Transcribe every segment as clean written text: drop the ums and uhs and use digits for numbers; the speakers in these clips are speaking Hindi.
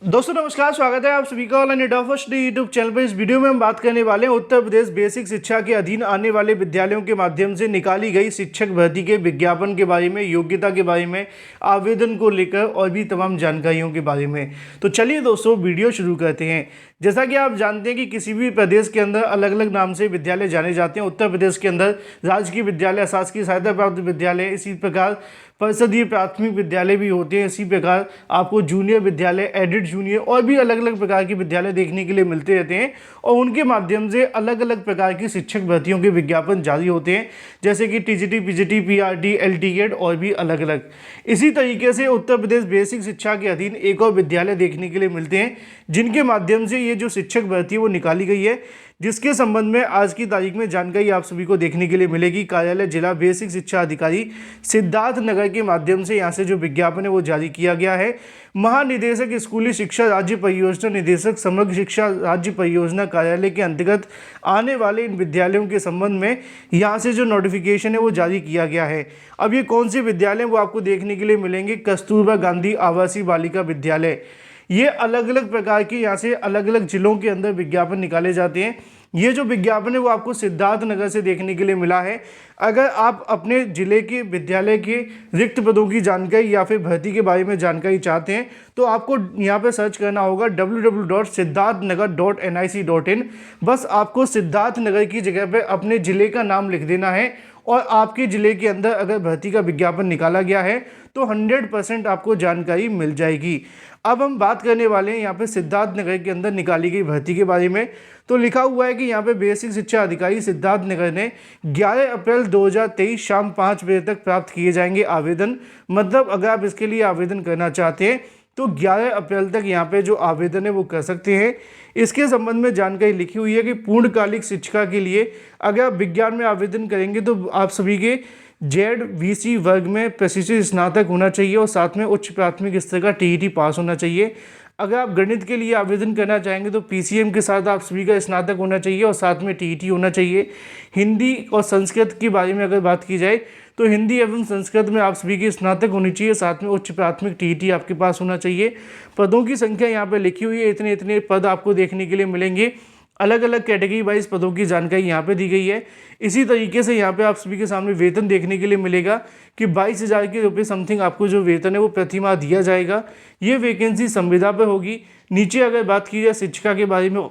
दोस्तों नमस्कार, स्वागत है आप सभी का online net first YouTube channel पर। इस वीडियो में हम बात करने वाले हैं उत्तर प्रदेश बेसिक शिक्षा के अधीन आने वाले विद्यालयों के माध्यम से निकाली गई शिक्षक भर्ती के विज्ञापन के बारे में, योग्यता के बारे में, आवेदन को लेकर और भी तमाम जानकारियों के बारे में। तो चलिए दोस्तों वीडियो शुरू करते हैं। जैसा कि आप जानते हैं कि किसी भी प्रदेश के अंदर अलग अलग नाम से विद्यालय जाने जाते हैं। उत्तर प्रदेश के अंदर राजकीय विद्यालय, शासकीय सहायता प्राप्त विद्यालय, इसी प्रकार परिषदीय प्राथमिक विद्यालय भी होते हैं। इसी प्रकार आपको जूनियर विद्यालय, एडिड जूनियर और भी अलग अलग प्रकार के विद्यालय देखने के लिए मिलते रहते हैं और उनके माध्यम से अलग अलग प्रकार की शिक्षक भर्तियों के विज्ञापन जारी होते हैं, जैसे कि टीजीटी, पीजीटी, पीआरटी, एलटीएड और भी अलग अलग। इसी तरीके से उत्तर प्रदेश बेसिक शिक्षा के अधीन एक और विद्यालय देखने के लिए मिलते हैं, जिनके माध्यम से ये जो शिक्षक भर्ती है वो निकाली गई है, जिसके संबंध में आज की तारीख में जानकारी आप सभी को देखने के लिए मिलेगी। कार्यालय जिला बेसिक शिक्षा अधिकारी सिद्धार्थ नगर के माध्यम से यहाँ से जो विज्ञापन है वो जारी किया गया है। महानिदेशक स्कूली शिक्षा राज्य परियोजना, निदेशक समग्र शिक्षा राज्य परियोजना कार्यालय के अंतर्गत आने वाले इन विद्यालयों के संबंध में यहाँ से जो नोटिफिकेशन है वो जारी किया गया है। अब ये कौन से विद्यालय वो आपको देखने के लिए मिलेंगे? कस्तूरबा गांधी आवासीय बालिका विद्यालय। ये अलग अलग प्रकार के यहाँ से अलग अलग जिलों के अंदर विज्ञापन निकाले जाते हैं। ये जो विज्ञापन है वो आपको सिद्धार्थ नगर से देखने के लिए मिला है। अगर आप अपने जिले के विद्यालय के रिक्त पदों की जानकारी या फिर भर्ती के बारे में जानकारी चाहते हैं तो आपको यहाँ पे सर्च करना होगा www.siddharthnagar.nic.in। बस आपको सिद्धार्थ नगर की जगह पे अपने ज़िले का नाम लिख देना है और आपके ज़िले के अंदर अगर भर्ती का विज्ञापन निकाला गया है तो 100% आपको जानकारी मिल जाएगी। अब हम बात करने वाले हैं यहाँ पे सिद्धार्थ नगर के अंदर निकाली गई भर्ती के बारे में। तो लिखा हुआ है कि यहाँ पे बेसिक शिक्षा अधिकारी सिद्धार्थ नगर ने 11 अप्रैल 2023 शाम 5 बजे तक प्राप्त किए जाएंगे आवेदन। मतलब अगर आप इसके लिए आवेदन करना चाहते हैं तो 11 अप्रैल तक यहाँ पे जो आवेदन है वो कर सकते हैं। इसके संबंध में जानकारी लिखी हुई है कि पूर्णकालिक शिक्षा के लिए अगर आप विज्ञान में आवेदन करेंगे तो आप सभी के ZVC वर्ग में प्रशिक्षित स्नातक होना चाहिए और साथ में उच्च प्राथमिक स्तर का TET पास होना चाहिए। अगर आप गणित के लिए आवेदन करना चाहेंगे तो PCM के साथ आप सभी का स्नातक होना चाहिए और साथ में TET होना चाहिए। हिंदी और संस्कृत के बारे में अगर बात की जाए तो हिंदी एवं संस्कृत में आप सभी की स्नातक होनी चाहिए, साथ में उच्च प्राथमिक TET आपके पास होना चाहिए। पदों की संख्या यहाँ पे लिखी हुई है, इतने इतने पद आपको देखने के लिए मिलेंगे। अलग अलग कैटेगरी वाइज पदों की जानकारी यहाँ पे दी गई है। इसी तरीके से यहाँ पे आप सभी के सामने वेतन देखने के लिए मिलेगा कि 22,000 के रुपये समथिंग आपको जो वेतन है वो प्रति माह दिया जाएगा। ये वैकेंसी संविदा पर होगी। नीचे अगर बात की जाए शिक्षिका के बारे में,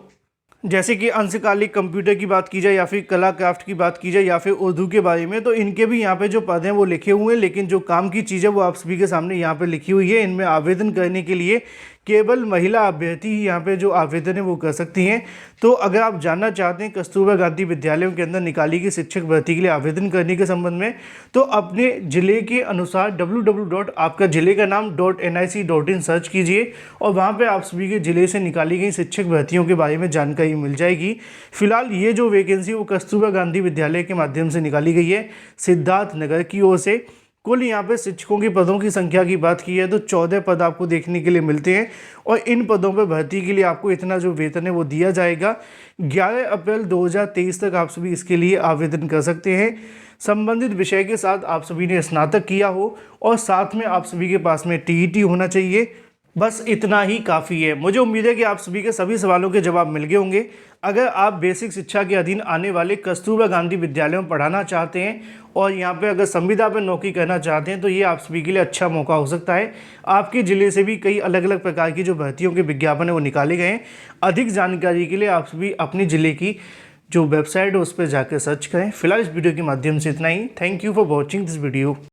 जैसे कि अंशकालिक कंप्यूटर की बात की जाए या फिर कला क्राफ्ट की बात की जाए या फिर उर्दू के बारे में, तो इनके भी यहाँ पे जो पद हैं वो लिखे हुए हैं, लेकिन जो काम की चीज़ है वो आप सभी के सामने यहाँ पे लिखी हुई है। इनमें आवेदन करने के लिए केवल महिला अभ्यर्थी ही यहाँ पे जो आवेदन है वो कर सकती हैं। तो अगर आप जानना चाहते हैं कस्तूरबा गांधी विद्यालयों के अंदर निकाली गई शिक्षक भर्ती के लिए आवेदन करने के संबंध में, तो अपने ज़िले के अनुसार www.आपका-जिले-का-नाम.nic.in सर्च कीजिए और वहाँ पे आप सभी के ज़िले से निकाली गई शिक्षक भर्तियों के बारे में जानकारी मिल जाएगी। फिलहाल ये जो वैकेंसी वो कस्तूरबा गांधी विद्यालय के माध्यम से निकाली गई है सिद्धार्थ नगर की ओर से। कुल यहाँ पे शिक्षकों के पदों की संख्या की बात की है तो 14 पद आपको देखने के लिए मिलते हैं और इन पदों पर भर्ती के लिए आपको इतना जो वेतन है वो दिया जाएगा। 11 अप्रैल 2023 तक आप सभी इसके लिए आवेदन कर सकते हैं। संबंधित विषय के साथ आप सभी ने स्नातक किया हो और साथ में आप सभी के पास में TET होना चाहिए। बस इतना ही काफ़ी है। मुझे उम्मीद है कि आप सभी के सभी सवालों के जवाब मिल गए होंगे। अगर आप बेसिक शिक्षा के अधीन आने वाले कस्तूरबा गांधी विद्यालयों में पढ़ाना चाहते हैं और यहाँ पे अगर संविदा पर नौकरी करना चाहते हैं तो ये आप सभी के लिए अच्छा मौका हो सकता है। आपके ज़िले से भी कई अलग अलग प्रकार की जो भर्तियों के विज्ञापन है वो निकाले गए हैं। अधिक जानकारी के लिए आप सभी अपने ज़िले की जो वेबसाइट है उस पर जाकर सर्च करें। फिलहाल इस वीडियो के माध्यम से इतना ही। Thank you for watching this video.